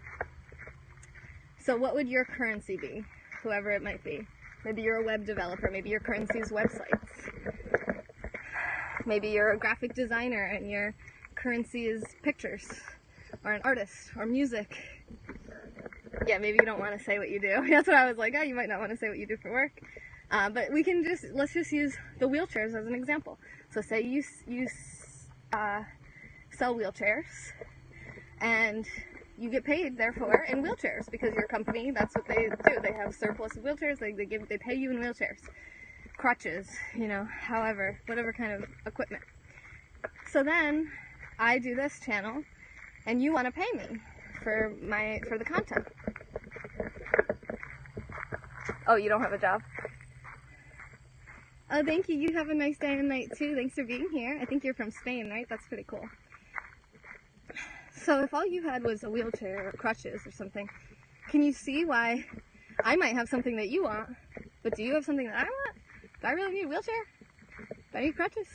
So what would your currency be, whoever it might be? Maybe you're a web developer, maybe your currency is websites. Maybe you're a graphic designer and your currency is pictures, or an artist, or music. Yeah, maybe you don't want to say what you do. That's what I was like, oh, you might not want to say what you do for work. But let's just use the wheelchairs as an example. So say you sell wheelchairs, and you get paid, therefore, in wheelchairs, because your company, that's what they do. They have surplus of wheelchairs, they pay you in wheelchairs. Crutches, however, whatever kind of equipment. So then, I do this channel, and you want to pay me for the content. Oh, you don't have a job? Oh, thank you. You have a nice day and night, too. Thanks for being here. I think you're from Spain, right? That's pretty cool. So if all you had was a wheelchair or crutches or something, can you see why I might have something that you want, but do you have something that I want? Do I really need a wheelchair? Do I need crutches?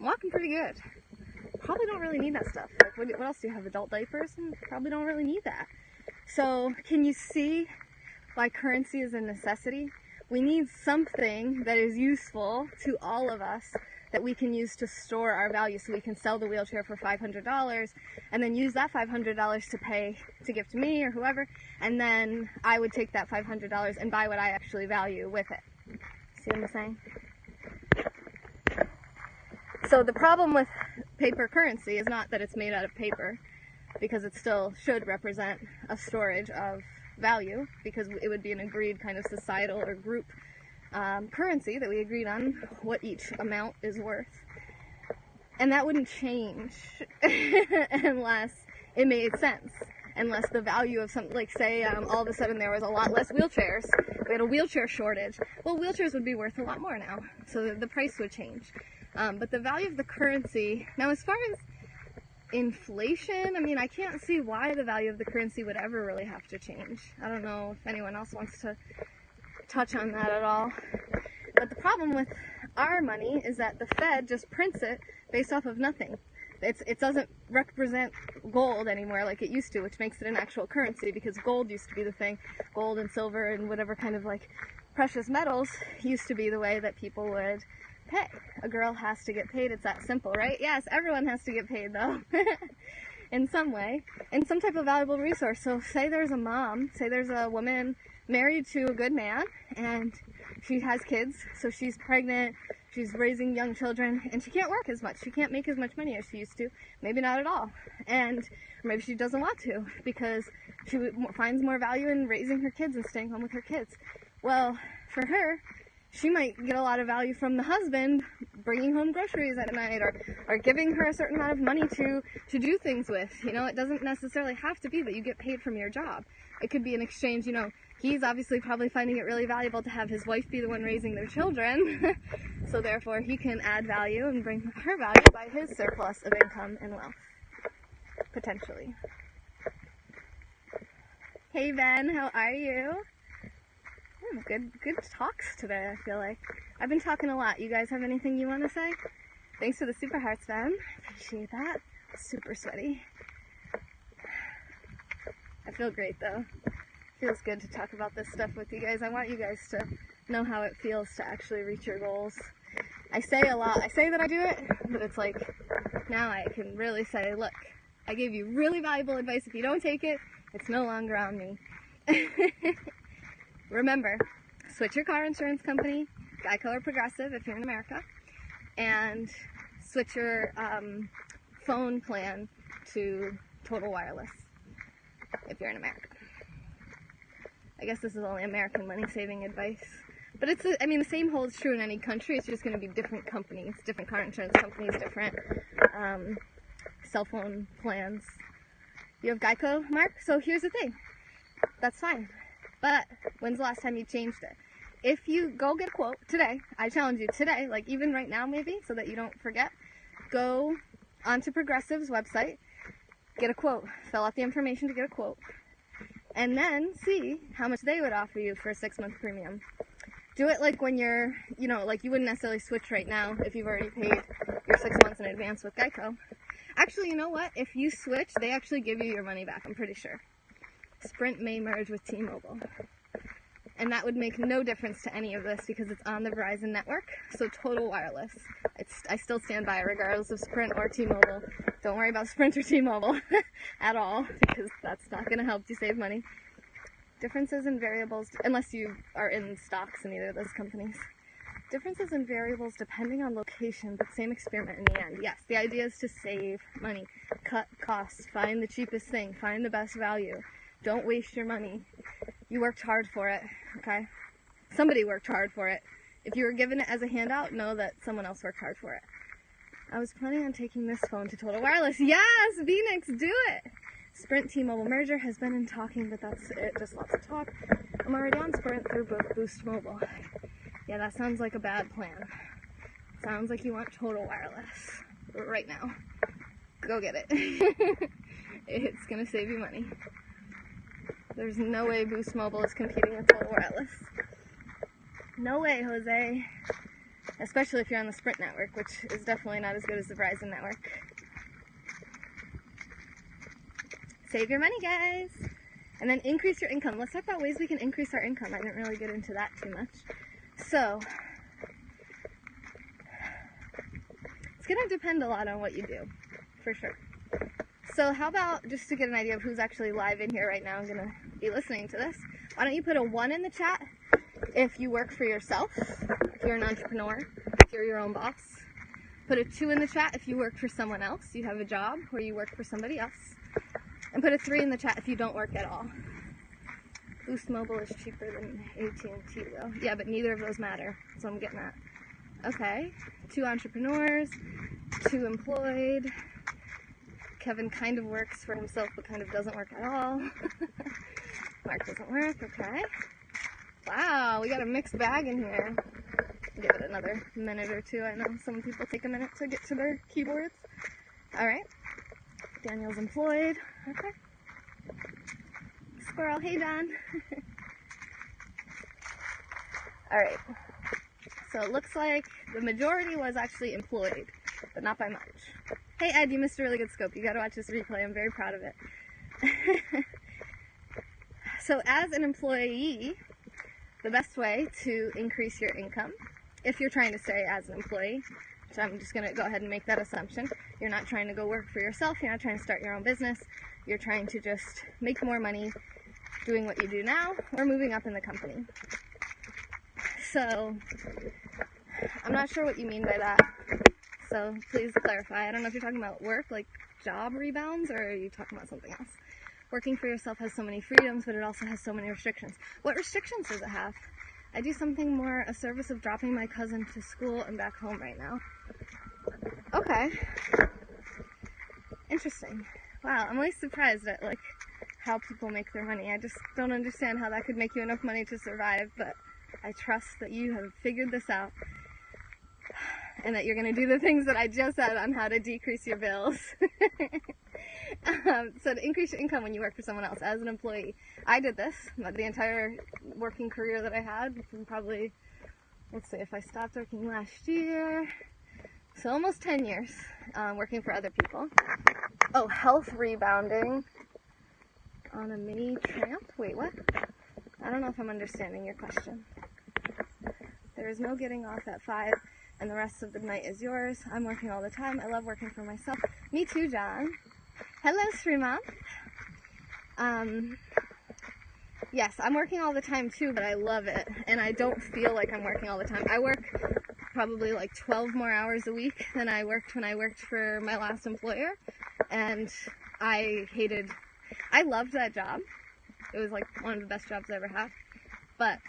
I'm walking pretty good. Probably don't really need that stuff. Like, what else do you have? Adult diapers? And probably don't really need that. So can you see why currency is a necessity? We need something that is useful to all of us that we can use to store our value, so we can sell the wheelchair for $500 and then use that $500 to give to me or whoever, and then I would take that $500 and buy what I actually value with it. See what I'm saying? So the problem with paper currency is not that it's made out of paper, because it still should represent a storage of value, because it would be an agreed kind of societal or group currency that we agreed on what each amount is worth. And that wouldn't change unless it made sense, unless the value of something, like say all of a sudden there was a lot less wheelchairs, we had a wheelchair shortage, well, wheelchairs would be worth a lot more now, so the price would change. But the value of the currency, now as far as inflation, I mean, I can't see why the value of the currency would ever really have to change. I don't know if anyone else wants to touch on that at all. But the problem with our money is that the Fed just prints it based off of nothing. It doesn't represent gold anymore like it used to, which makes it an actual currency, because gold used to be the thing. Gold and silver and whatever kind of like precious metals used to be the way that people would pay. A girl has to get paid. It's that simple, right? Yes, everyone has to get paid though. In some way, in some type of valuable resource. So say there's a mom, say there's a woman married to a good man, and she has kids, so she's pregnant, she's raising young children, and she can't work as much. She can't make as much money as she used to, maybe not at all. And maybe she doesn't want to, because she finds more value in raising her kids and staying home with her kids. Well, for her, she might get a lot of value from the husband bringing home groceries at night, or giving her a certain amount of money to do things with. It doesn't necessarily have to be that you get paid from your job. It could be an exchange. He's obviously probably finding it really valuable to have his wife be the one raising their children, so therefore he can add value and bring her value by his surplus of income and wealth, potentially. Hey Ben, how are you? Good talks today, I feel like. I've been talking a lot. You guys have anything you want to say? Thanks for the super hearts, Ben. Appreciate that. Super sweaty. I feel great though. Feels good to talk about this stuff with you guys. I want you guys to know how it feels to actually reach your goals. I say a lot. I say that I do it, but it's like, now I can really say, look, I gave you really valuable advice. If you don't take it, it's no longer on me. Remember, switch your car insurance company, Geico or Progressive if you're in America, and switch your phone plan to Total Wireless if you're in America. I guess this is only American money saving advice. But it's, I mean, the same holds true in any country. It's just going to be different companies, different car insurance companies, different cell phone plans. You have Geico, Mark? So here's the thing. That's fine. But when's the last time you changed it? If you go get a quote today, I challenge you today, like even right now maybe, so that you don't forget, go onto Progressive's website, get a quote, fill out the information to get a quote, and then see how much they would offer you for a 6-month premium. Do it like when you're, you know, like you wouldn't necessarily switch right now if you've already paid your 6 months in advance with Geico. Actually, you know what? If you switch, they actually give you your money back, I'm pretty sure. Sprint may merge with T-Mobile. And that would make no difference to any of this because it's on the Verizon network, so total wireless. I still stand by it regardless of Sprint or T-Mobile. Don't worry about Sprint or T-Mobile at all, because that's not going to help you save money. Differences in variables, unless you are in stocks in either of those companies. Differences in variables depending on location, but same experiment in the end. Yes, the idea is to save money, cut costs, find the cheapest thing, find the best value. Don't waste your money. You worked hard for it, okay? Somebody worked hard for it. If you were given it as a handout, know that someone else worked hard for it. I was planning on taking this phone to Total Wireless. Yes, Phoenix, do it! Sprint T-Mobile merger has been in talking, but that's it, just lots of talk. I'm already on Sprint through Boost Mobile. Yeah, that sounds like a bad plan. Sounds like you want Total Wireless right now. Go get it. It's gonna save you money. There's no way Boost Mobile is competing with Total Wireless. No way, Jose. Especially if you're on the Sprint network, which is definitely not as good as the Verizon network. Save your money, guys. And then increase your income. Let's talk about ways we can increase our income. I didn't really get into that too much. So, it's going to depend a lot on what you do, for sure. So how about, just to get an idea of who's actually live in here right now and going to be listening to this, why don't you put a 1 in the chat if you work for yourself, if you're an entrepreneur, if you're your own boss. Put a 2 in the chat if you work for someone else, you have a job where you work for somebody else. And put a 3 in the chat if you don't work at all. Boost Mobile is cheaper than AT&T though. Yeah, but neither of those matter, that's what I'm getting at. Okay, 2 entrepreneurs, 2 employed. Kevin kind of works for himself, but kind of doesn't work at all. Mark doesn't work, okay. Wow, we got a mixed bag in here. Give it another minute or two. I know some people take a minute to get to their keyboards. Alright. Daniel's employed. Okay. Squirrel, hey John. Alright. So it looks like the majority was actually employed, but not by much. Hey Ed, you missed a really good scope. You gotta watch this replay. I'm very proud of it. So as an employee, the best way to increase your income, if you're trying to stay as an employee, which I'm just gonna go ahead and make that assumption, you're not trying to go work for yourself, you're not trying to start your own business, you're trying to just make more money doing what you do now or moving up in the company. So, I'm not sure what you mean by that. So please clarify. I don't know if you're talking about work, like job rebounds, or are you talking about something else? Working for yourself has so many freedoms, but it also has so many restrictions. What restrictions does it have? I do something more a service of dropping my cousin to school and back home right now. Okay. Interesting. Wow, I'm always surprised at like how people make their money. I just don't understand how that could make you enough money to survive, but I trust that you have figured this out. And that you're going to do the things that I just said on how to decrease your bills. So to increase your income when you work for someone else as an employee. I did this the entire working career that I had from probably, let's see, if I stopped working last year, so almost 10 years working for other people. Oh, health rebounding on a mini tramp? Wait, what? I don't know if I'm understanding your question. There is no getting off at 5. And the rest of the night is yours. I'm working all the time. I love working for myself. Me too, John. Hello, Sriman. Yes, I'm working all the time too, but I love it. And I don't feel like I'm working all the time. I work probably like 12 more hours a week than I worked when I worked for my last employer. And I loved that job. It was like one of the best jobs I ever had. But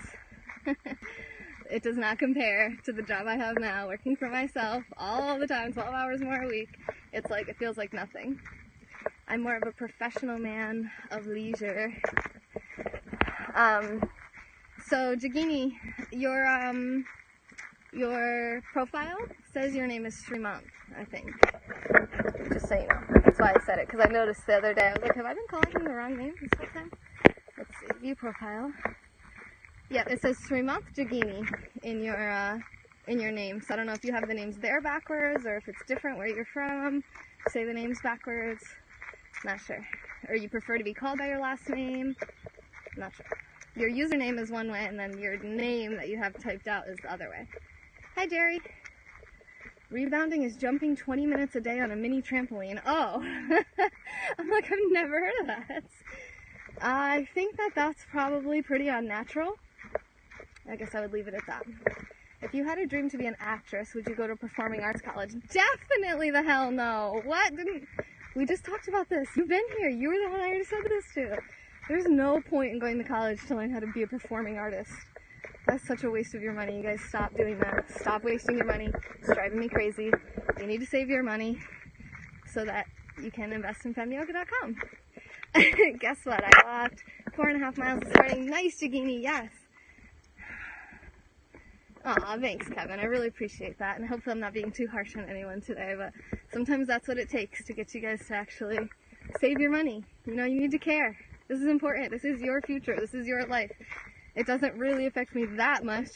It does not compare to the job I have now, working for myself all the time, 12 hours more a week. It's like, it feels like nothing. I'm more of a professional man of leisure. So Jagini, your profile says your name is Srimant, I think. Just so you know. That's why I said it, because I noticed the other day, I was like, have I been calling him the wrong name this whole time? Let's see, view profile. Yeah, it says Srimant Jagini in your name. So I don't know if you have the names there backwards, or if it's different where you're from. Say the names backwards. Not sure. Or you prefer to be called by your last name. Not sure. Your username is one way, and then your name that you have typed out is the other way. Hi, Jerry. Rebounding is jumping 20 minutes a day on a mini trampoline. Oh, I'm like, I've never heard of that. I think that that's probably pretty unnatural. I guess I would leave it at that. If you had a dream to be an actress, would you go to performing arts college? Definitely the hell no. What? We just talked about this. You've been here. You were the one I already said this to. There's no point in going to college to learn how to be a performing artist. That's such a waste of your money. You guys stop doing that. Stop wasting your money. It's driving me crazy. You need to save your money so that you can invest in femyoga.com. Guess what? I walked 4.5 miles this morning. Nice, Jagini. Yes. Aw, thanks, Kevin. I really appreciate that. And hopefully I'm not being too harsh on anyone today, but sometimes that's what it takes to get you guys to actually save your money. You know, you need to care. This is important. This is your future. This is your life. It doesn't really affect me that much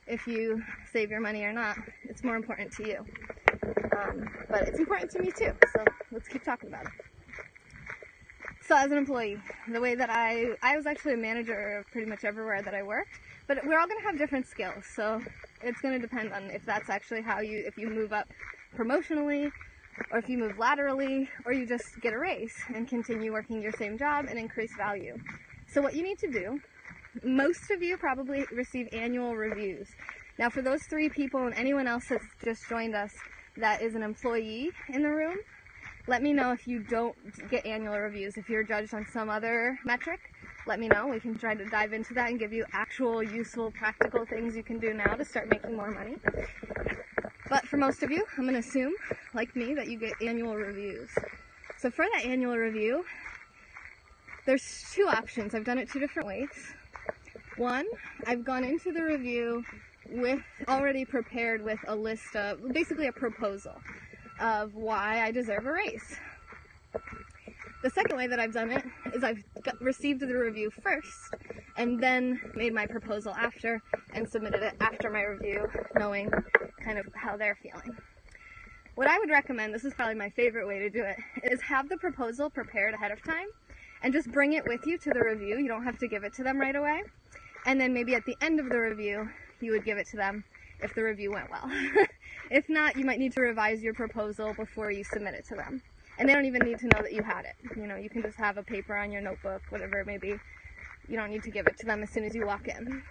if you save your money or not. It's more important to you. But it's important to me too, so let's keep talking about it. So as an employee, the way that I was actually a manager pretty much everywhere that I worked, but we're all going to have different skills, so it's going to depend on if that's actually how if you move up promotionally, or if you move laterally, or you just get a raise and continue working your same job and increase value. So what you need to do, most of you probably receive annual reviews. Now for those 3 people and anyone else that's just joined us that is an employee in the room, let me know if you don't get annual reviews. If you're judged on some other metric, let me know. We can try to dive into that and give you actual, useful, practical things you can do now to start making more money. But for most of you, I'm going to assume, like me, that you get annual reviews. So for that annual review, there's 2 options. I've done it 2 different ways. One, I've gone into the review already prepared with a list of, basically a proposal of why I deserve a raise. The second way that I've done it is I've received the review first and then made my proposal after and submitted it after my review, knowing kind of how they're feeling. What I would recommend, this is probably my favorite way to do it, is have the proposal prepared ahead of time and just bring it with you to the review. You don't have to give it to them right away. And then maybe at the end of the review, you would give it to them if the review went well. If not, you might need to revise your proposal before you submit it to them. And they don't even need to know that you had it. You know, you can just have a paper on your notebook, whatever it may be. You don't need to give it to them as soon as you walk in.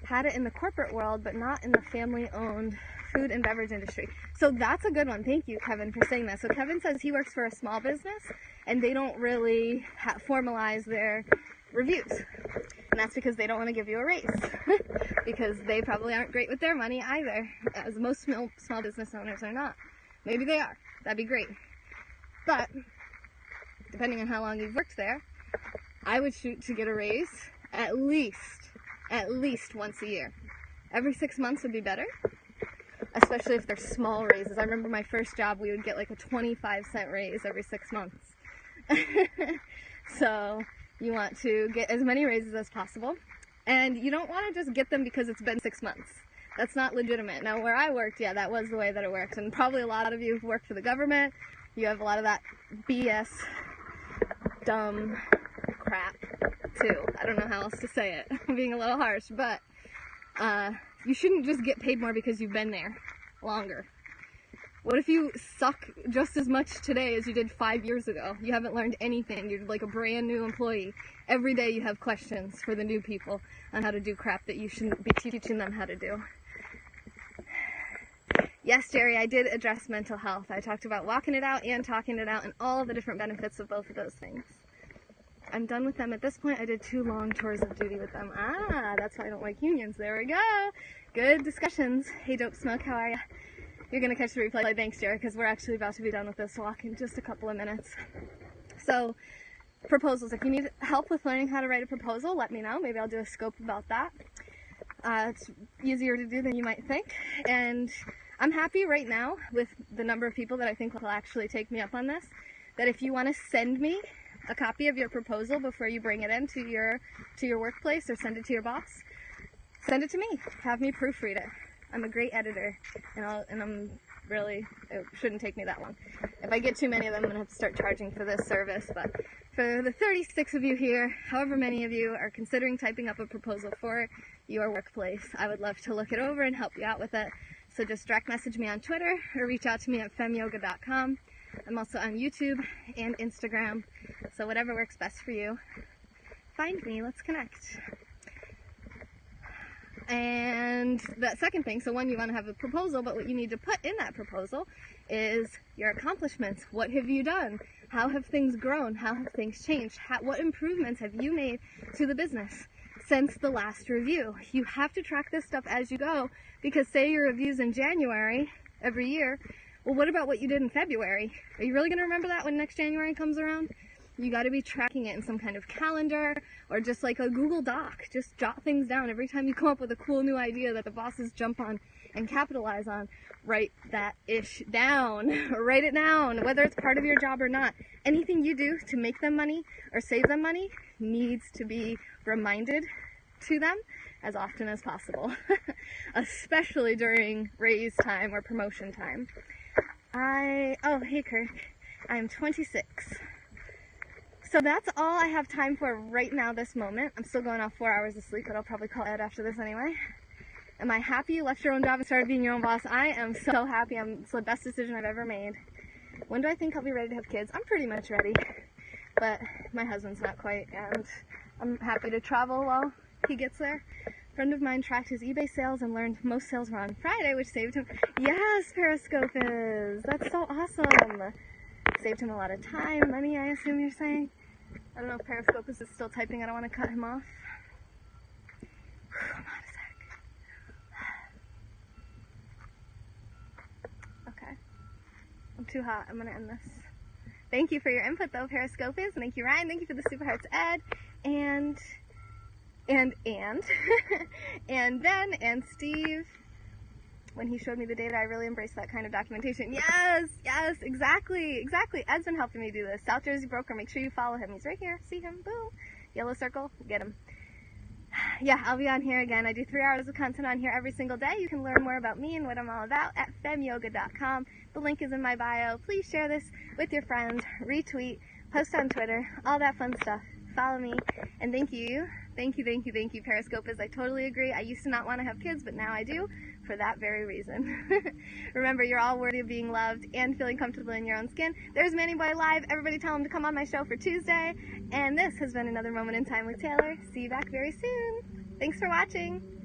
Had it in the corporate world, but not in the family-owned food and beverage industry. So that's a good one. Thank you, Kevin, for saying that. So Kevin says he works for a small business, and they don't really formalize their reviews. And that's because they don't want to give you a raise. Because they probably aren't great with their money either, as most small business owners are not. Maybe they are. That'd be great. But, depending on how long you've worked there, I would shoot to get a raise at least once a year. Every 6 months would be better, especially if they're small raises. I remember my first job, we would get like a 25-cent raise every 6 months. So you want to get as many raises as possible, and you don't want to just get them because it's been 6 months. That's not legitimate. Now where I worked, yeah, that was the way that it worked, and probably a lot of you have worked for the government. You have a lot of that BS, dumb crap too. I don't know how else to say it. I'm being a little harsh, but you shouldn't just get paid more because you've been there longer. What if you suck just as much today as you did 5 years ago? You haven't learned anything. You're like a brand new employee. Every day you have questions for the new people on how to do crap that you shouldn't be teaching them how to do. Yes, Jerry, I did address mental health. I talked about walking it out and talking it out and all the different benefits of both of those things. I'm done with them at this point. I did 2 long tours of duty with them. That's why I don't like unions. There we go. Good discussions. Hey, Dope Smoke, how are you? You're going to catch the replay. Thanks, Jared, because we're actually about to be done with this walk in just a couple of minutes. So, proposals. If you need help with learning how to write a proposal, let me know. Maybe I'll do a scope about that. It's easier to do than you might think. And I'm happy right now with the number of people that I think will actually take me up on this, that if you want to send me a copy of your proposal before you bring it in to your workplace or send it to your boss, send it to me. Have me proofread it. I'm a great editor, and I'm really, it shouldn't take me that long. If I get too many of them, I'm gonna have to start charging for this service. But for the 36 of you here, however many of you are considering typing up a proposal for your workplace, I would love to look it over and help you out with it. So just direct message me on Twitter or reach out to me at femyoga.com. I'm also on YouTube and Instagram, so whatever works best for you, find me, let's connect. And that second thing, so one, you want to have a proposal, but what you need to put in that proposal is your accomplishments. What have you done? How have things grown? How have things changed? What improvements have you made to the business since the last review? You have to track this stuff as you go, because say your review's in January every year, well, what about what you did in February? Are you really going to remember that when next January comes around? You got to be tracking it in some kind of calendar or just like a Google Doc. Just jot things down every time you come up with a cool new idea that the bosses jump on and capitalize on. Write that ish down. Write it down, whether it's part of your job or not. Anything you do to make them money or save them money needs to be reminded to them as often as possible, especially during raise time or promotion time. Oh, hey Kirk, I'm 26. So that's all I have time for right now, this moment. I'm still going off 4 hours of sleep, but I'll probably call Ed after this anyway. Am I happy you left your own job and started being your own boss? I am so happy. It's the best decision I've ever made. When do I think I'll be ready to have kids? I'm pretty much ready, but my husband's not quite, and I'm happy to travel while he gets there. A friend of mine tracked his eBay sales and learned most sales were on Friday, which saved him. Yes, Periscope is. That's so awesome. Saved him a lot of time, money, I assume you're saying. I don't know if Periscope is still typing. I don't want to cut him off. Come on a sec. Okay. I'm too hot. I'm going to end this. Thank you for your input, though, Periscope is. And thank you, Ryan. Thank you for the super hearts, Ed. And Ben and Steve. When he showed me the data, I really embraced that kind of documentation. Yes, exactly. Ed's been helping me do this. South Jersey Broker, make sure you follow him. He's right here. See him? Boom. Yellow circle. Get him. Yeah, I'll be on here again. I do 3 hours of content on here every single day. You can learn more about me and what I'm all about at femyoga.com. The link is in my bio. Please share this with your friends. Retweet. Post on Twitter. All that fun stuff. Follow me. And thank you, Periscope is. I totally agree. I used to not want to have kids, but now I do, for that very reason. Remember, you're all worthy of being loved and feeling comfortable in your own skin. There's Manny Boy Live. Everybody tell him to come on my show for Tuesday. And this has been another Moment in Time with Taylor. See you back very soon. Thanks for watching.